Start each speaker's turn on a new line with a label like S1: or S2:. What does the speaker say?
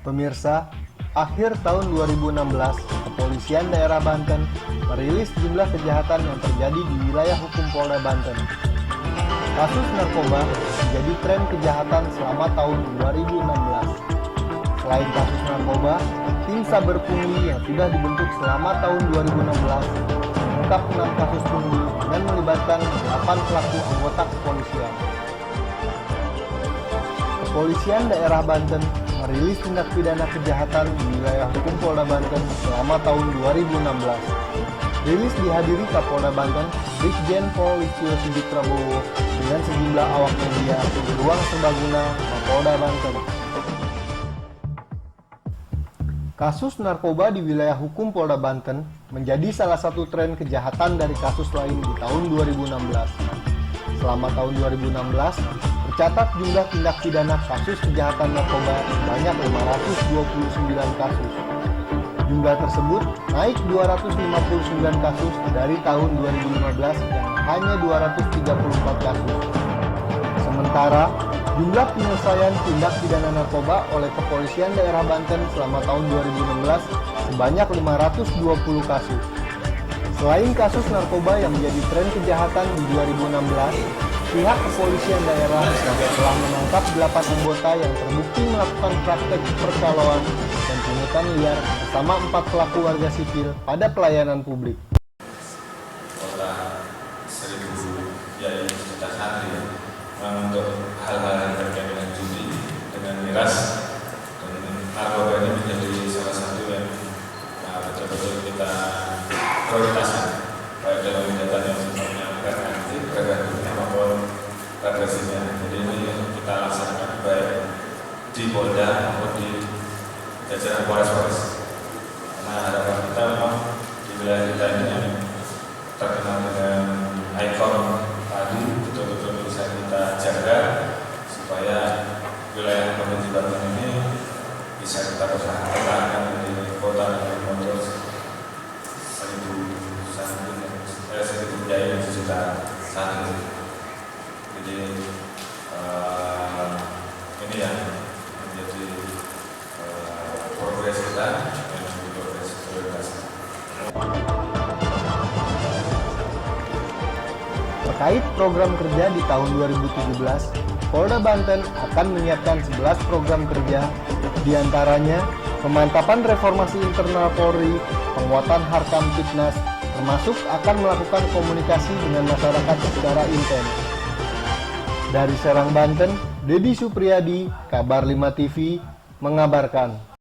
S1: Pemirsa, akhir tahun 2016, Kepolisian Daerah Banten merilis jumlah kejahatan yang terjadi di wilayah hukum Polda Banten. Kasus narkoba menjadi tren kejahatan selama tahun 2016. Selain kasus narkoba, tim saber pungli yang sudah dibentuk selama tahun 2016 mengungkap 6 kasus pungli dan melibatkan 8 pelaku anggota kepolisian. Kepolisian Daerah Banten merilis tindak pidana kejahatan di wilayah hukum Polda Banten selama tahun 2016. Rilis dihadiri Kapolda Banten, Brigjen Pol Listio Sigit Prabowo dengan sejumlah awak media di ruang serbaguna Kapolda Banten. Kasus narkoba di wilayah hukum Polda Banten menjadi salah satu tren kejahatan dari kasus lain di tahun 2016. Selama tahun 2016, tercatat jumlah tindak pidana kasus kejahatan narkoba sebanyak 529 kasus. Jumlah tersebut naik 259 kasus dari tahun 2015 yang hanya 234 kasus. Sementara, jumlah penyelesaian tindak pidana narkoba oleh Kepolisian Daerah Banten selama tahun 2016 sebanyak 520 kasus. Selain kasus narkoba yang menjadi tren kejahatan di 2016, pihak kepolisian daerah juga telah menangkap 8 anggota yang terbukti melakukan praktek percaloan dan pungutan liar bersama 4 pelaku warga sipil pada pelayanan publik.
S2: Kota 1000 ya kita santri untuk hal-hal yang terkait dengan judi, dengan miras, dan narkoba ini menjadi salah satu yang betul-betul kita prioritaskan, baik dalam kegiatan yang sifatnya preventif, maupun represifnya. Jadi ini kita laksanakan baik di Polda maupun di jajaran Polres. Karena harapan kita memang di wilayah kita ini yang terkenal dengan ikon tadi betul-betul bisa kita jaga supaya wilayah Provinsi Banten ini bisa kita pertahankan di kota yang menurut 1000 jaya juta santri. Jadi ini yang menjadi progres kita dan progres prioritas.
S1: Terkait program kerja di tahun 2017, Polda Banten akan menyiapkan 11 program kerja, diantaranya pemantapan reformasi internal Polri, penguatan Harkamtipnas, termasuk akan melakukan komunikasi dengan masyarakat secara intens. Dari Serang, Banten, Dedi Supriyadi, Kabar 5 TV, mengabarkan.